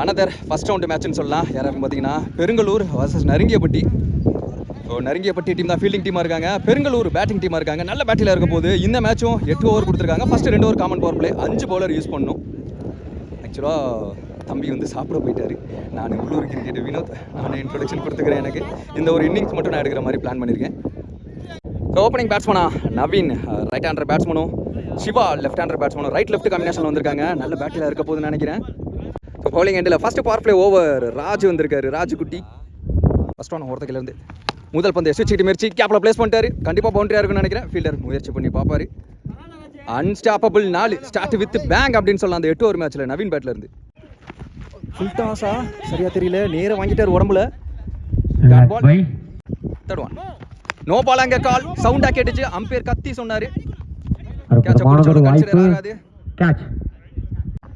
Another first round மேட்ச்னு சொல்லலாம். யாரும் பார்த்தீங்கன்னா பெருங்கலூர் வர்சஸ் நரிங்கியப்பட்டி. நரிங்கியப்பட்டி டீம் தான் ஃபீல்டிங் டீமாக இருக்காங்க, பெருங்கலூர் பேட்டிங் டீமாக இருக்காங்க. நல்ல பேட்டில் இருக்க போது இந்த மேட்சும் 8 ஓவர் கொடுத்துருக்காங்க. First 2 over common power play, 5 bowler use பண்ணணும். ஆக்சுவலாக தம்பி வந்து சாப்பிட போயிட்டார். நான் உள்ளூர் கிரிக்கெட் வினோத், நான் இன்ட்ரொடக்ஷன் கொடுத்துக்கிறேன். எனக்கு இந்த ஒரு இன்னிங்ஸ் மட்டும் நான் எடுக்கிற மாதிரி பிளான் பண்ணியிருக்கேன். ஓப்பனிங் பேட்ஸ்மனா நவீன், ரைட் ஹேண்டர் பேட்ஸ்மனும் சிவா லெஃப்ட் ஹேண்டர் பேட்ஸ்மனும் ரைட் லெஃப்ட் காம்பினேஷனில் வந்திருக்காங்க. நல்ல பேட்டில் இருக்க போதுன்னு நினைக்கிறேன். ஸோ பவுலிங் எண்டில் first power play over Raj வந்திருக்காரு. ராஜுக்குட்டி ஃபஸ்ட் ஒன் ஒருத்தக்கிலேருந்து முதல் பந்து எஸ்விச்சிட்டு முயற்சி கேப்பில் பிளேஸ் பண்ணிட்டாரு. கண்டிப்பாக பவுண்டரியாக இருக்குன்னு நினைக்கிறேன். ஃபீல்டர் முயற்சி பண்ணி பார்ப்பாரு. அன்ஸ்டாப்பபிள் 4 ஸ்டார்ட் வித் பேங்க் அப்படின்னு சொல்லலாம். அந்த 8 ஓவர் மேட்ச்சில் நவீன் பேட்டில் இருந்து ஃபுல் டாஸா சரியா தெரியல, நேராக வாங்கிட்டார் உடம்புல. Third one no ball. அங்கே கால் சவுண்டாக கேட்டுச்சு, அம்பையர் கத்தி சொன்னார்.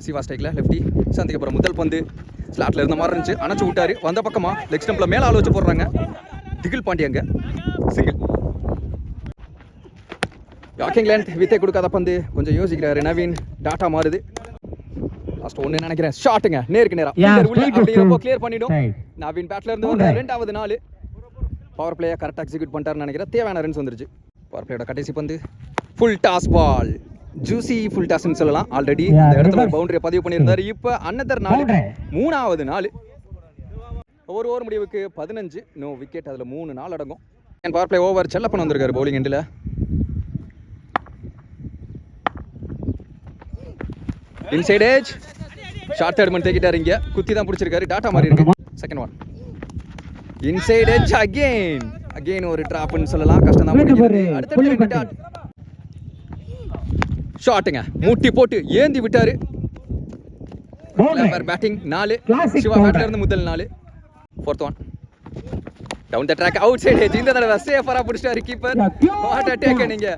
சிவா ஸ்டைக்கில் லெஃப்டி சந்திக்கப்புறம் முதல் பந்து ஸ்லாட்டில் இருந்த மாதிரி இருந்துச்சு, அணைச்சு விட்டாரு. வந்த பக்கமாக லெக் ஸ்டம்பில் மேலே ஆள் வச்சு போடுறாங்க. திகில் பாண்டி அங்கே சிங்கிள். யாக்கிங் லென்த் வித்தே கொடுக்காத பந்து கொஞ்சம் யோசிக்கிறாரு நவீன். டாட்டா மாறுது. லாஸ்ட் ஒன்று நினைக்கிறேன். ஷாட்டுங்க நேருக்கு நேரம் அப்படிங்கிறப்போ கிளியர் பண்ணிடும். நவீன் பேட்ல இருந்து வந்து 2வது 4 பவர் பிளேயை கரெக்டாக எக்ஸிக்யூட் பண்ணிட்டாருன்னு நினைக்கிறேன். தேவையான ரன்ஸ் வந்துருச்சு. பவர் பிளேயோட கடைசி பந்து full toss ball, juicy full டாஸ்ன்னு சொல்லலாம். ஆல்ரெடி அந்த இடத்துல ஒரு பவுண்டரியை பதிவு பண்ணியிருந்தாரு. இப்போ அன்னதர் 4, 3வது 4. ஒவ்வொரு ஓவர் முடிவுக்கு 15, நோ விக்கெட். அதில் 3 4 அடங்கும். பவர் பிளே ஓவர் செல்லப்பன் வந்திருக்காரு பவுலிங் எண்டில். இன்சைட் ஏஜ் ஷார்ட் தேர்ட் மணி தேக்கிட்டாரு. இங்கே குத்தி தான் பிடிச்சிருக்காரு. டாட்டா மாதிரி இருக்கு. Second one inside age again ஒரு டிராப்னு சொல்லலாம். கஷ்டம் தான் பிடிக்கிறது. அடுத்த ஷாட்டுங்க மூட்டி போட்டு ஏந்தி விட்டாரு. பேட்டிங் 4, சிவா பேட்ல இருந்து முதல் 4. Fourth one down the track outside edge. இந்த தடவை சேஃபரா பிடிச்சாரு கீப்பர். What a take. நீங்க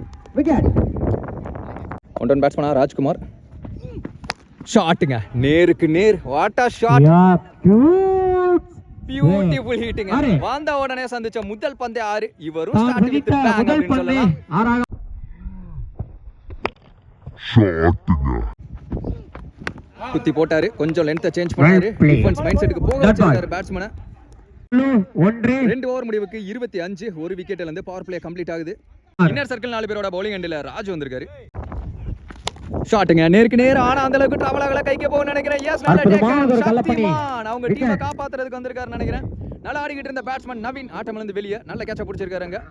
ஒன் டவுன் பேட்ஸ்மனா ராஜ்குமார். ஷாட்டுங்க நேருக்கு நேர். What a shot, beautiful hitting. வந்த உடனே சந்திச்ச முதல் பந்தே 6. இவரும் ஸ்டார்ட் வித் பேங் அப்படின்னு சொல்லலாம். குத்தி போட்டாரு. கொஞ்சம் லென்த்தை சேஞ்ச் பண்ணாரு. டிஃபென்ஸ் மைண்ட் செட்டுக்கு போக வச்சிருக்காரு பேட்ஸ்மேனை. 2 ஓவர் முடிவுக்கு 25, 1 விக்கெட்ல இருந்து பவர் பிளே கம்ப்ளீட் ஆகுது. இன்னர் சர்க்கிள் 4 பேரோட பவுலிங் எண்டில் ராஜ் வந்திருக்காரு. ஷாட்டுங்க நேருக்கு நேர். ஆனா அந்த அளவுக்கு டிராவல் ஆகல. கைக்கு போகும்னு நினைக்கிறேன். எஸ் நல்ல டேக்கன் சக்திமான் அவங்க டீமை காப்பாத்துறதுக்கு வந்திருக்காருன்னு நினைக்கிறேன். நல்லா ஆடிக்கிட்டு இருந்த பேட்ஸ்மேன் நவீன் ஆட்டம்ல இருந்து வெளியே நல்ல கேட்ச பிடிச்சிருக்காரு. அங்க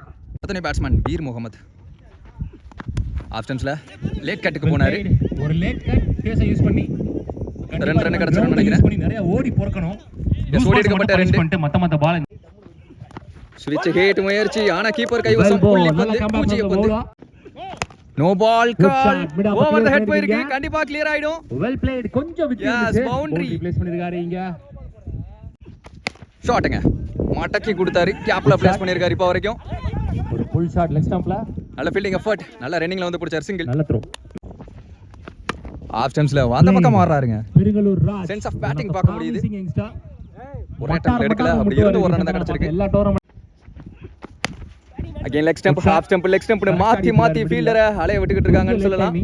அத்தனை பேட்ஸ்மேன் பீர் முகமது ஆப்ஷன்ஸ்ல லேட் கட்டுக்கு போனாரு. ஒரு லேட் கட் பேஸை யூஸ் பண்ணி 2 ரன் கிடைச்சிருன்னு நினைக்கிறேன். நிறைய ஓடி பொறுக்கணும். ஓடி எடுக்கப்பட்ட 2 மத்த பால் ஸ்விட்ச் ஹிட் முயற்சி. ஆனா கீப்பர் கைவசம் புள்ளி பந்து பூஜ்ஜிய பந்து. No ball call. Over the head போயிருக்கு. கண்டிப்பா கிளியர் ஆயிடும். Well played. கொஞ்சம் விக்கெட் பவுண்டரி ப்ளேஸ் பண்ணிருக்காரு. இங்க ஷாட்டுங்க மடக்கி கொடுத்தாரு. கேப்ல பிளேஸ் பண்ணிருக்காரு. இப்போ வரைக்கும் ஒரு ஃபுல் ஷாட் லெக் ஸ்டம்ப்ல. நல்ல ஃபீல்டிங் எஃபர்ட். நல்ல ரன்னிங்ல வந்து பிடிச்சார். சிங்கிள். நல்ல த்ரோ. ஆஃப் ஸ்டம்ப்ஸ்ல அந்த பக்கம் மாறாருங்க. Perungalur Raj sense of batting பார்க்க முடியுது. ஒரு அட்டெம்ப்ட் எடுக்கல. அப்படி இருந்து ஒரு ரன் தான் கிடைச்சிருக்கு. எல்லா tournament again leg stump, half stump, leg ஸ்டம்ப்னு மாத்தி ஃபீல்டரை அலைய விட்டுக்கிட்டு இருக்காங்கன்னு சொல்லலாம்.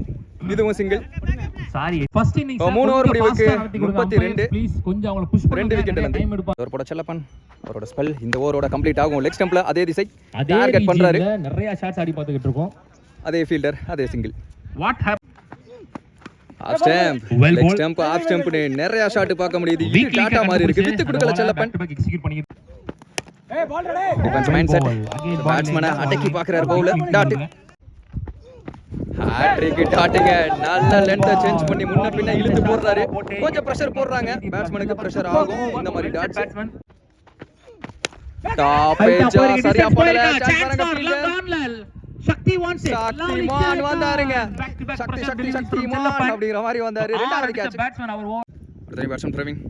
இதுவும் single. Sorry first innings 3 over முடிவுக்கு 32. ப்ளீஸ் கொஞ்சம் அவங்கள புஷ் பண்ணி 2 விக்கெட் டைம் எடுப்பாங்க. ஒரு போட செல்லப்பன் அவரோட ஸ்பெல் இந்த ஓவரோட கம்ப்ளீட் ஆகும். லெக் ஸ்டம்ப்ல அதே திசை டார்கெட் பண்றாரு. நிறைய ஷாட்ஸ் ஆடி பார்த்துக்கிட்டு இருக்கோம். அதே ஃபீல்டர் அதே சிங்கிள். வாட் ஹேப் off stump, leg stump, off ஸ்டம்ப்னு நிறைய ஷாட் பார்க்க முடியுது. இது டாட்டா மாதிரி இருக்கு. வித்து கொடுக்கல செல்லப்பன். எக்ஸிக்யூட் பண்ணி டிஃபென்ஸ் மைண்ட் செட். பேட்ஸ்மேனை அடக்கி பார்க்கறாரு பவுலர். Dot hat trick டாட்டுங்க. நல்ல லென்த்தை சேஞ்ச் பண்ணி முன்ன பின்ன இழுத்து போடுறாரு. கொஞ்சம் பிரஷர் போடுறாங்க. பேட்ஸ்மேனுக்கு பிரஷர் ஆகும் இந்த மாதிரி டாட்ஸ். டாப் ஏஜ் சரியா போடல. சான்ஸ் ஃபீல்டர் சக்திமான் வந்தாருங்க. சக்திமான் அப்படிங்கிற மாதிரி வந்தாரு. 2வது கேட்ச். பேட்ஸ்மேன் அவர் அடுத்த பேட்ஸ்மேன் பிரவீன்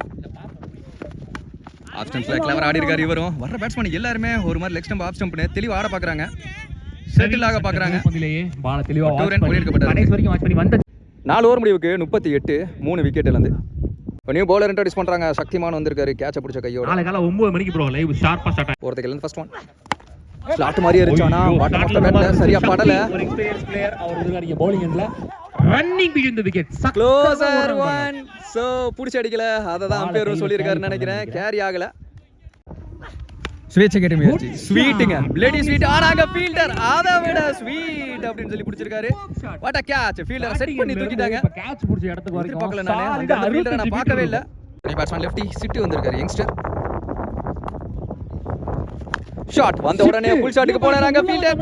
ஆஃப் ஸ்டம்ப்ல கிளவர் ஆடி இருக்காரு. இவரும் வர்ற பேட்ஸ்மேன் எல்லாருமே ஒரு மாதிரி லெக் ஸ்டம்ப் ஆஃப் ஸ்டம்ப்னு தெளிவா ஆட பாக்குறாங்க. செட்டில் ஆக பாக்குறாங்க. பால தெளிவா கடைசி வரைக்கும் வாட்ச் பண்ணி வந்த 4 ஓவர் முடிவுக்கு 38, 3 விக்கெட்ல இருந்து இப்போ நியூ பவுலர் இன்ட்ரோடியூஸ் பண்றாங்க. சக்திமான் வந்திருக்காரு. கேட்ச பிடிச்ச கையோட. நாளை காலை 9 மணிக்கு ப்ரோ லைவ் ஷார்ப்பா ஸ்டார்ட் ஆகும். ஒருத்தர்ல இருந்து ஃபர்ஸ்ட் ஒன் ஸ்லாட் மாதிரியே இருந்துச்சு. ஆனா பாட்டம் ஆஃப் தி பேட்ல சரியா படல. ஒரு எக்ஸ்பீரியன்ஸ் பிளேயர் அவர் இருக்காரு இங்க பவுலிங் எண்ட்ல. Running between the wicket closer one. So புடிச்சு அடிக்கல, அத தான் அம்பையர் சொல்லிருக்காருன்னு நினைக்கிறேன். கேரி ஆகல. ஸ்வீட் கேட்ட முயற்சி, ஸ்வீட்டுங்க, பிளடி ஸ்வீட். ஆனாங்க ஃபீல்டர் அத விட ஸ்வீட் அப்படினு சொல்லி பிடிச்சிருக்காரு. What a catch. Fielder set பண்ணி தூக்கிட்டாங்க. இப்ப கேட்ச் புடிச்ச இடத்துக்கு வரைக்கும் பார்க்கல நானே. அந்த ஃபீல்டரை நான் பார்க்கவே இல்ல. பேட்ஸ்மேன் லெஃப்டி சிட்டி வந்திருக்காரு யங்ஸ்டர். ஷாட் வந்த உடனே ஃபுல் ஷாட்டுக்கு போறாங்க ஃபீல்டர்.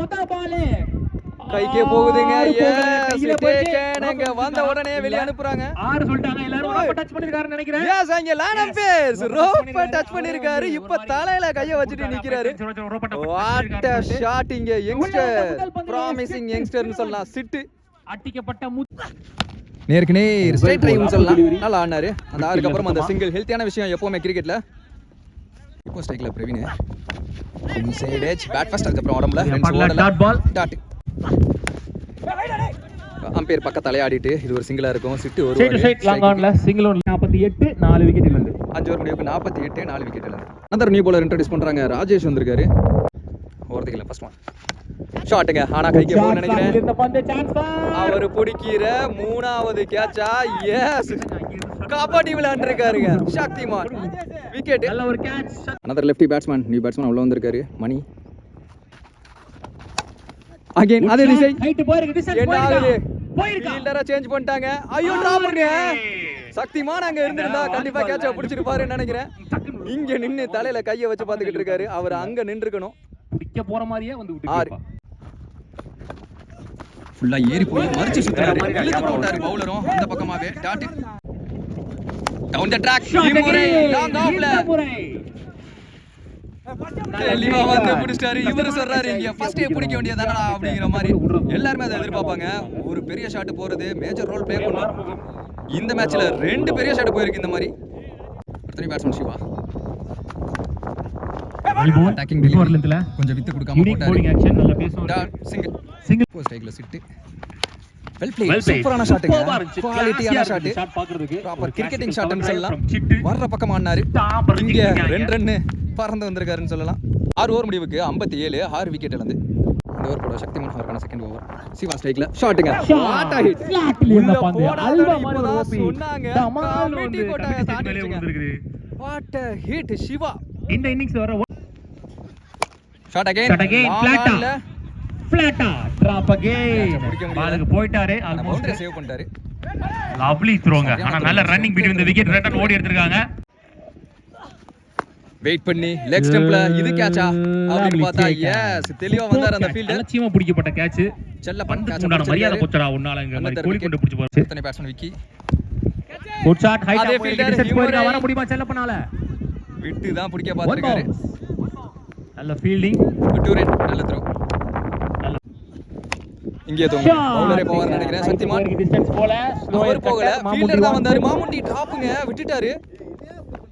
கைக்கே போகுதுங்க. எஸ் டேக்கனங்க. வந்த உடனே வெளிய அனுப்புறாங்க. ஆறு சொல்லிட்டாங்க. எல்லாரும் ரோப்ப டச் பண்ணிருக்காருன்னு நினைக்கிறேன். எஸ் அங்க லேண்ட் அம்பையர்ஸ் ரோப்ப டச் பண்ணிருக்காரு. இப்ப தலையில கைய வச்சிட்டு நிக்கிறாரு. What a shot. இங்க யங்ஸ்டர், ப்ராமிசிங் யங்ஸ்டர்னு சொல்லலாம். சிட்டு அட்டிக்கப்பட்ட நேருக்கு நேர் ஸ்ட்ரைட் டிரைவ்னு சொல்லலாம். நல்லா ஆடினாரு. அந்த ஆறுக்கு அப்புறம் அந்த சிங்கிள் ஹெல்த்தியான விஷயம் எப்பவுமே கிரிக்கெட்ல. இப்போ ஸ்ட்ரைக்ல Praveen inside edge bat first. அதுக்கு அப்புறம் உடம்புல ரெண்டு ஓடல டாட் பால் டாட். அம்பையர் பக்கத்தாலே ஆடிட்டு இது ஒரு சிங்கிளா இருக்கும். சிட்டு ஒரு ஸ்ட்ரைட் லாங் ஆன்ல சிங்கிள் ஒன் 48 4 விக்கெட் இழந்து 5 ஓவர் முடிவுக்கு 48 4 விக்கெட் இழந்து. அந்த நியூ பவுலர் இன்ட்ரோ듀ஸ் பண்றாங்க. ராஜேஷ் வந்திருக்காரு. ஓவர்திக்கல ஃபர்ஸ்ட் ஒன் ஷாட்டுங்க. ஆனா கைக்கு போக நினைக்கிறேன். இந்த பந்து சான்ஸ் அவர் பிடிக்கிற மூணாவது கேட்சா. எஸ் கபடி விளையாண்டிருக்காருங்க சக்திமான். விக்கெட். நல்ல ஒரு catch. another lefty batsman, new batsman உள்ள வந்திருக்காரு. மணி அகைன் அதே திசை. ஹைட் போயிருக்கு. டிஸ்டன்ஸ் என்ன ஆகுது? போயிருக்கு. ஃபீல்டரை சேஞ்ச் பண்ணிட்டாங்க. ஐயோ டிராப்ங்க. சக்திமான் அங்க இருந்திருந்தா கண்டிப்பா கேட்ச பிடிச்சிருப்பாருன்னு நினைக்கிறேன். இங்க நின்னு தலையில கைய வச்சு பாத்துக்கிட்டு இருக்காரு. அவர் அங்க நின்றுக்கணும். பிடிக்க போற மாதிரியே வந்து விட்டுட்டாரு. ஃபுல்லா ஏறி போய் மறிச்சு சுத்துறாரு. இழுத்து போட்டாரு பவுலரும் அந்த பக்கமாவே. Dot down the track. இமுறை லாங் ஆஃப்ல தெளிவா வந்து பிடிச்சாரு. இவரு சொல்றாரு இங்க ஃபர்ஸ்ட் பிடிக்க வேண்டியதானடா அப்படிங்கிற மாதிரி. எல்லாரும் அதை எதிர்பார்ப்பாங்க. ஒரு பெரிய ஷாட் போறது மேஜர் ரோல் ப்ளே பண்ணும். இந்த மேட்ச்ல 2 பெரிய ஷாட் போயிருக்கு இந்த மாதிரி. அடுத்த பேட்ஸ்மேன் சிவா அட்டாக்கிங் டெலிவரில கொஞ்சம் வித்து கொடுக்காம போட்டாரு. போலிங் ஆக்ஷன் நல்ல பேசும். சிங்கிள் போஸ்ட் ஸ்ட்ரைக்ல சிட்டு. Well play. சூப்பரான ஷாட்டுங்க. குவாலிட்டியான ஷாட். பாக்குறதுக்கு ப்ராப்பர் கிரிக்கெட்டிங் ஷாட்னு சொல்லலாம். வர்ற பக்கம் ஆடினாரு. இங்க 2 ரன் பறந்து வந்திருக்காருன்னு சொல்லலாம். 6 ஓவர் முடிவுக்கு 57 6 விக்கெட் இழந்து. இந்த ஓவர் போட சக்திமான் அவருக்கான செகண்ட் ஓவர். சிவா ஸ்ட்ரைக்ல ஷாட்டுங்க. What a hit. ஃபிளாட்ல இந்த பந்து அல்வா மாதிரி இப்போதான் ஓபி சொன்னாங்க. கமிட்டி கோட்டாய தாண்டிடுச்சுங்க. What a hit Shiva. இந்த இன்னிங்ஸ் வர ஷாட் அகைன் ஃபிளாட்டா டிராப் அகைன் பாலுக்கு போயிட்டாரு. ஆல்மோஸ்ட் பவுண்டரி சேவ் பண்ணிட்டாரு. லவ்லி த்ரோங்க. ஆனா நல்ல running between the wicket. Run ஓடி எடுத்துட்டாங்க. வெயிட் பண்ணி லெக் ஸ்டம்ப்ல இது கேட்சா அப்படி பார்த்தா எஸ் தெளிவா வந்தார் அந்த ஃபீல்டர். லட்சியமா பிடிக்கப்பட்ட கேட்ச். செல்ல பந்து கேட்ச் உண்டான மரியாதை போச்சடா உன்னால இங்க மாதிரி கோலி கொண்டு பிடிச்சு போறாரு. எத்தனை பேட்ஸ்மேன் விக்கி. குட் ஷாட் ஹைட் அதே அப் ஃபீல்டர் டிஸ்டன்ஸ் போயிடா வர முடியுமா செல்ல பண்ணால. விட்டு தான் பிடிக்க பாத்துட்டாரு. நல்ல ஃபீல்டிங். டூ ரன் நல்ல த்ரோ. இங்கே தூங்க பவுலரே போவார் நினைக்கிறேன். சக்திமான் டிஸ்டன்ஸ் போல ஸ்லோவர் போகல. ஃபீல்டர் தான் வந்தாரு. மாமுண்டி டிராப்ங்க விட்டுட்டாரு.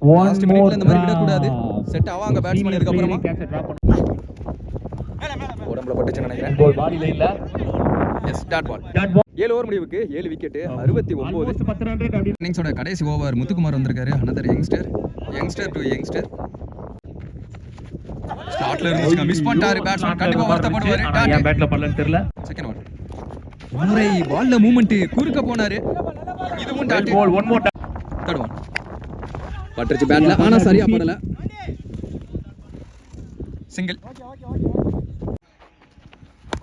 லாஸ்ட் மினிட்ல இந்த மாதிரி விட கூடாது. செட் ஆவாங்க பேட்ஸ்மேன் இதுக்கு அப்புறமா. உடம்புல பட்டுச்சு நினைக்கிறேன். கோல் பாடில இல்ல. S dot ball. 7 ஓவர் முடிவுக்கு 7 விக்கெட் 69. ஆல்மோஸ்ட் 10 ரன் ரேட் அப்படி. இன்னிங்ஸோட கடைசி ஓவர் முத்துக்குமார் வந்திருக்காரு. another youngster to youngster. ஸ்டார்ட்ல இருந்துச்சு மிஸ் பண்ணிட்டாரு. பேட்ஸ்மேன் கண்டிப்பா வருத்தப்படுவாரு. ஏன் பேட்ல பண்ணலன்னு தெரியல. செகண்ட் ஓவர் முறை பால்ல மூவ்மெண்ட் குறுக்க போனாரு. இதுவும் டாட் கோல் ஒன் மோர் தேர்ட் ஒன் பட்டர்ச்சி பேட்ல. ஆனா சரியா படல. சிங்கிள்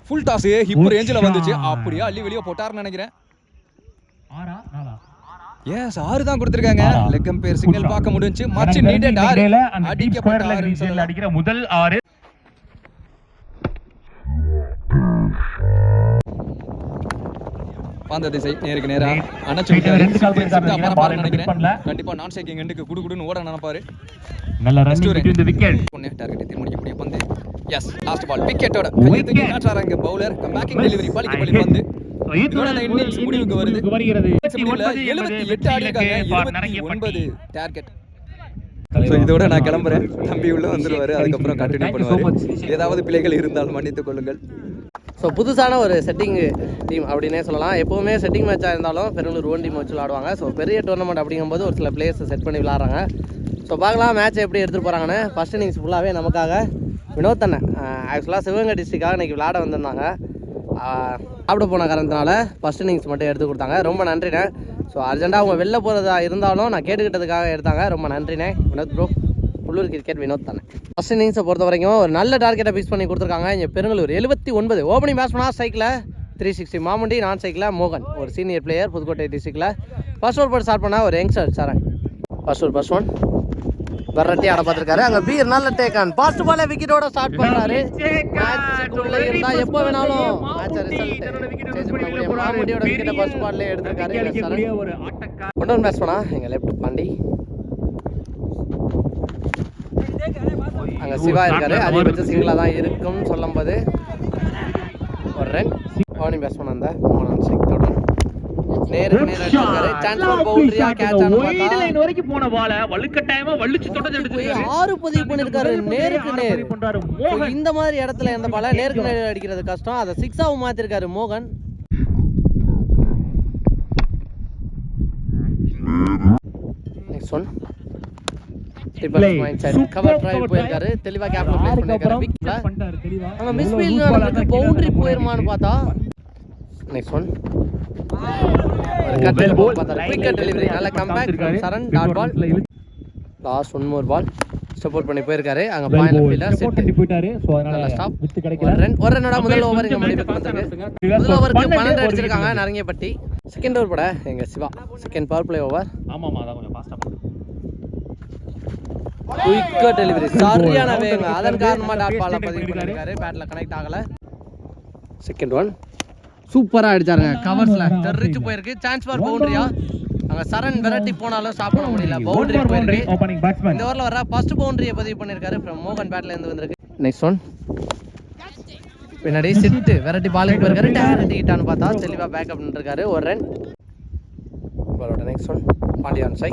ஃபுல் டாஸ் ஹிப் ரேஞ்சில வந்துச்சு. அப்படியே அள்ளி வெளிய போட்டாருன்னு நினைக்கிறேன். 6 4 எஸ் 6 தான் கொடுத்திருக்காங்க. லெக் அம்பையர் சிக்னல் பார்க்க முடிஞ்சு. மச் நீடட் 6 அடிக்கப்பட்ட 6 ரீஜன்ல அடிக்கிற முதல் 6. பாந்த திசை நேருக்கு நேரா அணைச்சு விட்டாரு. கண்டிப்பா நான் சேக்கிங் எண்டுக்கு குடுகுடுன்னு ஓட நினைப்பாரு. நல்ல ரன்னிங் பிட்வீன் தி விக்கெட். ஒண்ணே டார்கெட் தீர்மானிக்கக்கூடிய பந்து. எஸ் லாஸ்ட் பால் விக்கெட்டோட கையை தூக்கி காட்றாங்க பவுலர். பேக்கிங் டெலிவரி பலி பந்து. இதோட அந்த இன்னிங்ஸ் முடிவுக்கு வருகிறது. 78 ஆடிருக்காங்க. 29 டார்கெட். சோ இதோட நான் கிளம்புறேன். தம்பி உள்ள வந்துருவாரு. அதுக்கு அப்புறம் கண்டினியூ பண்ணுவாரு. ஏதாவது பிழைகள் இருந்தால் மன்னித்துக் கொள்ளுங்கள். ஸோ புதுசான ஒரு செட்டிங் டீம் அப்படின்னே சொல்லலாம். எப்போவுமே செட்டிங் மேட்சாக இருந்தாலும் பெருங்களூர் ஓன் டீம் வச்சு விளாடுவாங்க. ஸோ பெரிய டோர்னமெண்ட் அப்படிங்கும்போது ஒரு சில பிளேயர்ஸ் செட் பண்ணி விளாட்றாங்க. ஸோ பார்க்கலாம் மேட்ச் எப்படி எடுத்துகிட்டு போகிறாங்கன்னு. ஃபஸ்ட் இன்னிங்ஸ் ஃபுல்லாகவே நமக்காக வினோத் அண்ணன் ஆக்சுவலாக சிவகங்கை டிஸ்ட்ரிக்டாக இன்றைக்கி விளாட வந்திருந்தாங்க. சாப்பிட போன காரணத்தினால ஃபஸ்ட் இன்னிங்ஸ் மட்டும் எடுத்து கொடுத்தாங்க. ரொம்ப நன்றிண்ணே. ஸோ அர்ஜென்ட்டாக அவங்க வெளில போகிறதா இருந்தாலும் நான் கேட்டுக்கிட்டதுக்காக எடுத்தாங்க. ரொம்ப நன்றிண்ணே வினோத் ப்ரோ. உள்ளூர் கிரிக்கெட் வினோத் தானே. ஃபஸ்ட் இன்னிங்ஸை பொறுத்த வரைக்கும் ஒரு நல்ல டார்கெட்டை ஃபிக்ஸ் பண்ணி கொடுத்துருக்காங்க. இங்கே பெருங்களூர் 79 ஓப்பனிங் பேட்ஸ்மேனாக சைக்கில் 360 மாமுண்டி, நான் சைக்கில் மோகன் ஒரு சீனியர் பிளேயர் புதுக்கோட்டை டிஸ்ட்ரிக்டில். ஃபர்ஸ்ட் ஓவர் போட்டு ஸ்டார்ட் பண்ணால் ஒரு யங்ஸ்டர் சரண். ஃபர்ஸ்ட் ஒன் வெரைட்டி ஆட பார்த்துருக்காரு. அங்கே பீர் நல்ல டேக்கான் பாஸ்ட் பாலே விக்கெட்டோட ஸ்டார்ட் பண்ணுறாரு. மேட்சுக்குள்ளே இருந்தால் எப்போ வேணாலும் மேட்சை ரிசல்ட் சேஞ்ச் பண்ணக்கூடிய மாமுண்டியோட விக்கெட்டை ஃபர்ஸ்ட் பால்லே எடுத்திருக்காரு சரண். ஒன் பேட்ஸ்மேனா எங்கள் லெஃப்ட் பாண்டி. அங்கே சிவா இருக்காரு. அதிகபட்ச சிங்கிளாக தான் இருக்கும்னு சொல்லும்போது ஒரு ரன். ஓப்பனிங் பேட்ஸ்மேன் அந்த மோகன் சிங் நேருக்கு நேரா இருக்காரு. சான்ஸ் ஃபார் பவுண்டரியா கேட்ச் ஆன பார்த்தா லைன் வரைக்கும் போன பால வழுக்கட்டாயமா வழுச்சு தொட்டது எடுத்துட்டாரு. 6 பதிவு பண்ணிருக்காரு நேருக்கு நேர் பண்றாரு மோகன். இந்த மாதிரி இடத்துல எந்த பால நேருக்கு நேர் அடிக்கிறது கஷ்டம். அத 6 ஆவும் மாத்திருக்காரு மோகன். Next one triple point side cover drive போயிருக்காரு. தெளிவா கேப்ல ப்ளேஸ் பண்ணிருக்காரு. விக்கெட்ல பண்ணிட்டாரு தெளிவா. அங்க மிஸ் ஃபீல்ட் நடந்து பவுண்டரி போயிருமான்னு பார்த்தா நெக்ஸ்ட் ஒன் ஒரு கட் பால் பார்த்தாரு. குயிக் டெலிவரி நல்ல comeback Saran. Dot ball last one more ball support பண்ணி போயிருக்காரு. அங்க பாயிண்ட் ஃபீல்டர் செட் பண்ணி போயிட்டாரு. சோ அதனால ஸ்டாப் வித் கிடைக்கல. ஒரு ரன்னோட முதல் ஓவர் இங்க முடிவுக்கு வந்திருக்கு. முதல் ஓவருக்கு 12 அடிச்சிருக்காங்க நரங்கியப்பட்டி. செகண்ட் ஓவர் போட எங்க Siva second power play over. ஆமாமா அத கொஞ்சம் ஃபாஸ்டா பண்ணு. குயிக் டெலிவரி சரியான வேங்க. அதன் காரணமா டாட் பால்ல பதிவு பண்ணிருக்காரு. பேட்ல கனெக்ட் ஆகல. செகண்ட் ஒன் சூப்பரா அடிச்சாருங்க. கவர்ஸ்ல தெரிச்சு போயிருக்கு. சான்ஸ் ஃபார் பவுண்டரியா. அங்க சரண் விரட்டி போனாலும் ஸ்டாப் பண்ண முடியல. பவுண்டரி போயிருக்கு. இந்த ஓவர்ல வர ஃபர்ஸ்ட் பவுண்டரியை பதிவு பண்ணிருக்காரு. ஃப்ரம் மோகன் பேட்ல இருந்து வந்திருக்கு. நெக்ஸ்ட் ஒன் பின்னாடி சிட்டு விரட்டி பாலுக்கு போயிருக்காரு. டைரக்ட் ஹிட்டான்னு பார்த்தா தெளிவா பேக்கப் பண்ணிருக்காரு. ஒரு ரன். பாலோட நெக்ஸ்ட் ஒன் பாண்டியான் சை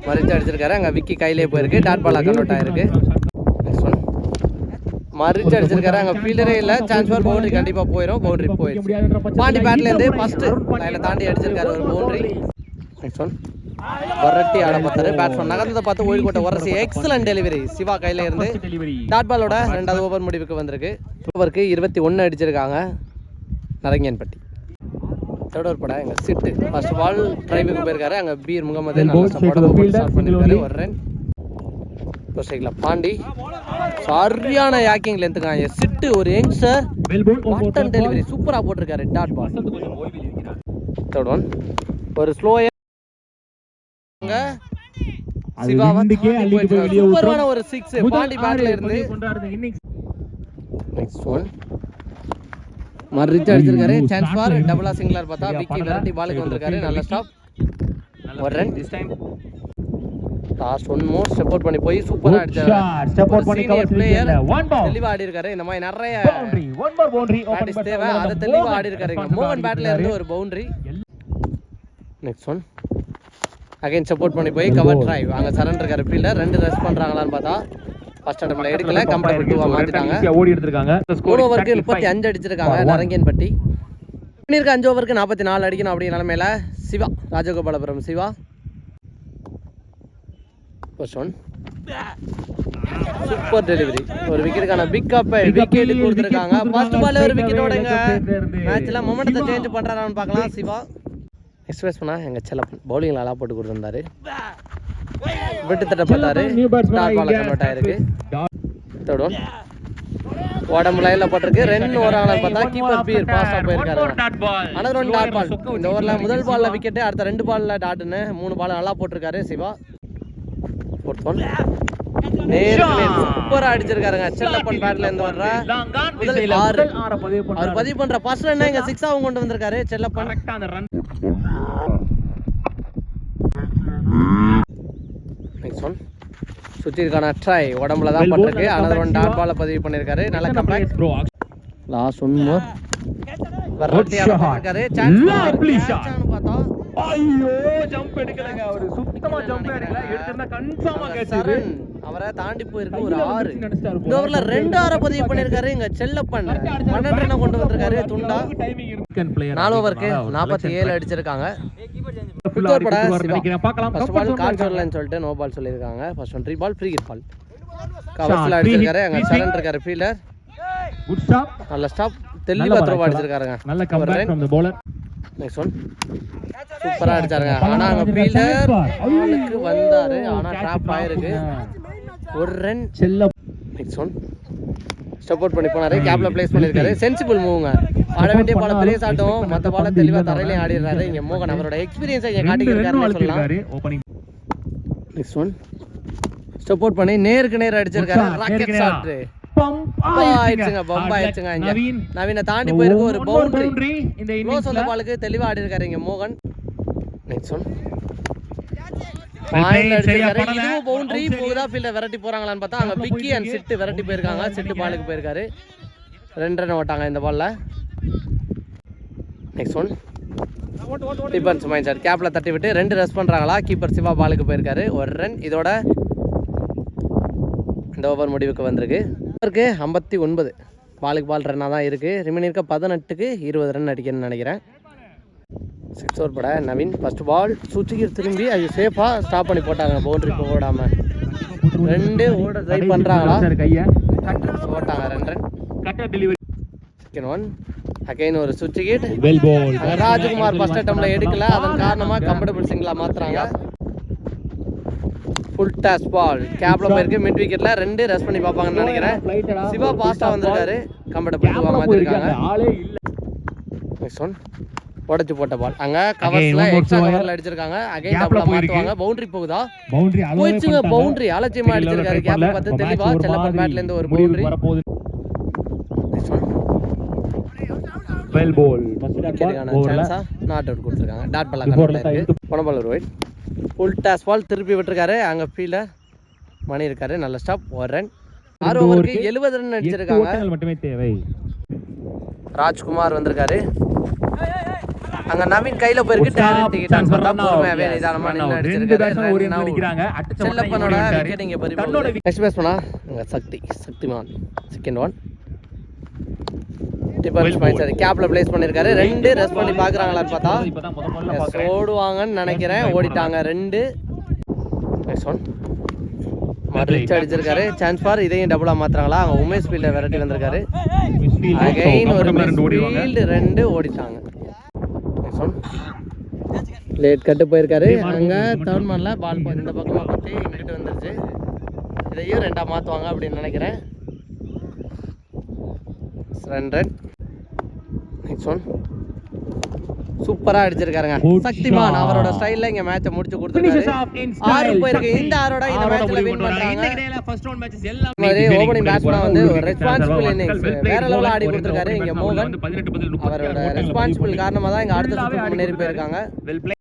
மறிச்சு அடிச்சிருக்காரு. அங்க விக்கி கையிலே போயிருக்கு. டாட் பாலா கன்வெர்ட் ஆயிருக்கு. நெக்ஸ்ட் ஒன் மறிச்சு அடிச்சிருக்காரு. அங்க ஃபீல்டரே இல்ல. சான்ஸ் ஃபார் பவுண்டரி கண்டிப்பா போயிடும். பவுண்டரி போயிடுச்சு. பாண்டி பேட்ல இருந்து ஃபர்ஸ்ட் லைன்ல தாண்டி அடிச்சிருக்காரு ஒரு பவுண்டரி. நெக்ஸ்ட் ஒன் வரட்டி ஆட பார்த்தாரு. பேட்ஸ்மேன் நகர்ந்ததை பார்த்து ஓடி போட்ட உரசி எக்ஸலன்ட் டெலிவரி சிவா கையில இருந்து. டாட் பாலோட 2வது ஓவர் முடிவுக்கு வந்திருக்கு. ஓவருக்கு 21 அடிச்சிருக்காங்க நரங்கியன்பட்டி. தேர்ட் ஓவர் பட எங்க சிட்டு ஃபர்ஸ்ட் பால் டிரைவுக்கு போயிருக்காரு. அங்க பீர் முகமது நல்ல சப்போர்ட் ஸ்டார்ட் பண்ணிருக்காரு. ஒரு ரன். சைக்கிள் பாண்டி சரியான யாக்கிங் லென்த்துக்காங்க. சிட்டு ஒரு யங்ஸ்டர் வாட்டன் டெலிவரி சூப்பரா போட்டிருக்காரு. Dot ball. தேர்ட் ஒன் ஒரு ஸ்லோயா சிவாவா சூப்பரான ஒரு 6 பாண்டி பேட்ல இருந்து. நெக்ஸ்ட் ஒன் மறிச்சு அடிச்சிருக்காரு. சான்ஸ் ஃபார் டபுளா சிங்கிளர் பார்த்தா விக்கி விரட்டி பாலுக்கு வந்திருக்காரு. நல்ல ஸ்டாப். ஒரு ரன். லாஸ்ட் ஒன் மோர் சப்போர்ட் பண்ணி போய் சூப்பரா அடிச்சாரு. சப்போர்ட் பண்ணி கவர் பிளேயர் தெளிவா ஆடி இருக்காரு. இந்த மாதிரி நிறைய ஒன் மோர் பவுண்டரி ஓபன் தேவை. அத தெளிவா ஆடி இருக்காரு. மோகன் பேட்ல இருந்து ஒரு boundary. Next one again support பண்ணி போய் கவர் டிரைவ். அங்க சரண்டர் இருக்காரு ஃபீல்டர். 2 ரன் பண்றாங்களான்னு பார்த்தா ஃபர்ஸ்ட் அட்டம்ப்ட்ல எடுக்கல. கம்ப்ளீட் 2 மாத்திட்டாங்க. ஓடி எடுத்துட்டாங்க. ஸ்கோர் ஓவருக்கு 35 அடிச்சிருக்காங்க நரங்கியன்பட்டி. பண்ணிருக்க 5 ஓவருக்கு 44 அடிக்கணும் அப்படி நிலைமையில Siva Rajagopalapuram Siva. First one super delivery ஒரு விக்கெட்டுக்கான பிக் அப் விக்கெட் கொடுத்துருக்காங்க. ஃபர்ஸ்ட் பால்ல ஒரு விக்கெட்டோடங்க மேட்ச்ல மொமெண்டத்தை சேஞ்ச் பண்றாரான்னு பார்க்கலாம் சிவா. எக்ஸ்பிரஸ் பண்ணா எங்க செல்லப்பன் பவுலிங்ல அலா போட்டு கொடுத்திருந்தாரு. விட்டு தட்ட பார்த்தாரு. டாட் பால் கன்வெர்ட் ஆயிருக்கு. தேர்ட் ஒன் உடம்பு லைன்ல போட்டிருக்கு. 2 ஓவராங்களான்னு பார்த்தா கீப்பர் பீர் பாஸ் ஆ போயிருக்காரு. Another one dot ball. இந்த ஓவர்ல முதல் பால்ல விக்கெட், அடுத்த 2 பால்ல டாட்னு 3 பால் நல்லா போட்டிருக்காரு சிவா. ஃபோர்த் ஒன் நேருக்கு நேர் சூப்பரா அடிச்சிருக்காருங்க. செல்லப்பன் பேட்ல இருந்து வர்ற முதல் 6 அவர் பதிவு பண்ற ஃபர்ஸ்ட் ரன் இங்க 6 ஆவும் கொண்டு வந்திருக்காரு செல்லப்பன். நெக்ஸ்ட் ஒன் சுத்திருக்கான ட்ரை உடம்புல தான் பட்டிருக்கு. அனதர் ஒன் டாட் பால பதிவு பண்ணிருக்காரு. நல்ல கம்பேக். லாஸ்ட் ஒன் மோர் வரட்டி ஆட பண்ணிருக்காரு. சான்ஸ் பார்த்தா ஐயோ ஜம்ப் எடுக்கலங்க. அவர் சுத்தமா ஜம்ப் எடுக்கல. எடுத்தா கன்ஃபார்மா கேட்ச். அவரை தாண்டி போயிருக்கு ஒரு 6. இந்த ஓவர்ல 2 ஆற பதிவு பண்ணிருக்காரு இங்க செல்லப்பன். 12 ரன் கொண்டு வந்திருக்காரு துண்டா. 4 ஓவருக்கு 47 அடிச்சிருக்காங்க. ஃபர்ஸ்ட் பால் கால் சொல்லலன்னு சொல்லிட்டு நோ பால் சொல்லியிருக்காங்க. First one 3 ball free hit ball. கவர்ஸ்ல அடிச்சிருக்காரு. அங்க சரண்டர் இருக்காரு ஃபீல்டர். Good stop. நல்ல ஸ்டாப். தெளிவா த்ரோ அடிச்சிருக்காருங்க. நல்ல comeback from the bowler. Next one சூப்பரா அடிச்சாருங்க. ஆனா அங்க ஃபீல்டர் அவனுக்கு வந்தாரு. ஆனா டிராப் ஆயிருக்கு. ஒரு ரன். செல்ல நெக்ஸ்ட் ஒன் ஸ்டெப் அவுட் பண்ணி போனாரு. கேப்ல பிளேஸ் பண்ணிருக்காரு. சென்சிபிள் மூவ்ங்க. ஆட வேண்டிய பால பெரிய சாட்டும் மத்த பால தெளிவா தரையிலே ஆடிறாரு. இங்க மோகன் அவரோட எக்ஸ்பீரியன்ஸை இங்க காட்டியிருக்காருன்னு சொல்லலாம். Opening. Next one step out பண்ணி நேருக்கு நேர் அடிச்சிருக்காரு. ராக்கெட் ஷாட் ஆயிடுச்சுங்க. பம்ப் ஆயிடுச்சுங்க. இங்க நவீன தாண்டி போயிருக்கு. ஒரு பவுண்டரி இந்த க்ளோஸ் அந்த பாலுக்கு தெளிவா ஆடி இருக்காரு இங்க மோகன். நெக்ஸ்ட் ஒன் பாயிண்ட் அடிச்சிருக்காரு. இதுவும் பவுண்டரி. போகுதா ஃபீல்ட விரட்டி போறாங்களான்னு பார்த்தா அங்க விக்கி அண்ட் சிட்டு விரட்டி போயிருக்காங்க. சிட்டு பாலுக்கு போயிருக்காரு. 2 ரன் ஓட்டாங்க இந்த பால்ல. Next one defence mind sir கேப்ல தட்டி விட்டு 2 ரஸ் பண்றாங்களா. கீப்பர் சிவா பாலுக்கு போயிருக்காரு. 1 ரன். இதோட இந்த ஓவர் முடிவுக்கு வந்திருக்கு. 59 பாலுக்கு பால் ரன்னாக தான் இருக்குது. ரிமைனிங் இருக்க 18க்கு 20 ரன் அடிக்கணும்னு நினைக்கிறேன். 6 ஓவர் பட நவீன் ஃபர்ஸ்ட் பால் சுச்சிக்கு திரும்பி அது சேஃபாக ஸ்டாப் பண்ணி போட்டாங்க. பவுண்டரி போடாமல் 2 ஓட ட்ரை பண்ணுறாங்களா. போட்டாங்க 2 ரன். செகண்ட் ஒன் அகைன் ஒரு சுவிட்ச் கிட். ராஜ்குமார் ஃபர்ஸ்ட் அட்டம்ல எடுக்கல. அதன் காரணமாக கம்ஃபர்டபுள் சிங்கிளா மாத்துறாங்க. ஃபுல் டாஸ் பால் கேப்ல போயிருக்கு. மிட் விக்கெட்ல 2 ரஸ் பண்ணி பார்ப்பாங்கன்னு நினைக்கிறேன். சிவா பாஸ்டா வந்திருக்காரு. கம்ஃபர்டபுள் சிவா மாத்திருக்காங்க. நெக்ஸ்ட் ஒன் உடைச்சு போட்ட பால் அங்க கவர்ஸ்ல எக்ஸ்ட்ரா கவர்ல அடிச்சிருக்காங்க. அகைன் டபுளா மாத்துவாங்க. பவுண்டரி போகுதா. போயிடுச்சுங்க. பவுண்டரி அலட்சியமா அடிச்சிருக்காரு. கேப் பார்த்து தெளிவா செல்லப்பன் பேட்ல இருந்து ஒரு boundary. Next one well ball first சான்ஸா நாட் அவுட் கொடுத்திருக்காங்க. டாட் பால் கரெக்ட்டா இருக்கு. போன பால் ஒரு வைட். ஃபுல் டாஸ் பால் திருப்பி விட்டுருக்காரு. அங்க ஃபீல்டர் மணி இருக்காரு. நல்ல ஸ்டாப். 1 ரன். 6 ஓவருக்கு 70 ரன் அடிச்சிருக்காங்க. மட்டுமே தேவை. ராஜ்குமார் வந்திருக்காரு. அங்க நவீன் கையில போயிருக்கு. டைரக்ட் டிக்கெட் பார்த்தா பொறுமையாவே நிதானமா நின்னு அடிச்சிருக்காரு. செல்லப்பனோட விக்கெட் இங்க பறிபோகுது. நெக்ஸ்ட் பேஸ் பண்ணா Shaktimaan second one defence point கேப்ல பிளேஸ் பண்ணிருக்காரு. 2 ரஸ் பண்ணி பாக்குறாங்களான்னு பார்த்தா ஓடுவாங்கன்னு நினைக்கிறேன். ஓடிட்டாங்க 2. நெக்ஸ்ட் ஒன் மறுச்சு அடிச்சிருக்காரு. சான்ஸ் ஃபார் இதையும் டபுளா மாத்துறாங்களா. அவங்க உமேஷ் ஃபீல்ட விரட்டி வந்திருக்காரு. அகைன் ஒரு ஃபீல்டு 2 ஓடிட்டாங்க. நெக்ஸ்ட் ஒன் லேட் கட்டு போயிருக்காரு. அங்க தேர்ட் மேன்ல பால் இந்த பக்கமா பத்தி இங்கிட்டு வந்துருச்சு. இதையும் 2ஆ மாத்துவாங்க அப்படின்னு நினைக்கிறேன். 2 ரன். நெக்ஸ்ட் ஒன் சூப்பரா அடிச்சிருக்காருங்க சக்திமான். அவரோட ஸ்டைல்ல இங்க மேட்சை முடிச்சு கொடுத்திருக்காரு. 6 போயிருக்கு. இந்த 6ஓட இந்த மேட்ச்ல வின் பண்றாங்க. ஃபர்ஸ்ட் ரவுண்ட் மேட்சஸ் எல்லாம் மாதிரி ஓபனிங் பேட்ஸ்மேன் வந்து ஒரு ரெஸ்பான்சிபிள் இன்னிங்ஸ் வேற லெவல்ல ஆடி கொடுத்திருக்காரு இங்க மோகன். அவரோட ரெஸ்பான்சிபிள் காரணமா தான் இங்க அடுத்த சுற்றுக்கு முன்னேறி போயிருக்காங்க.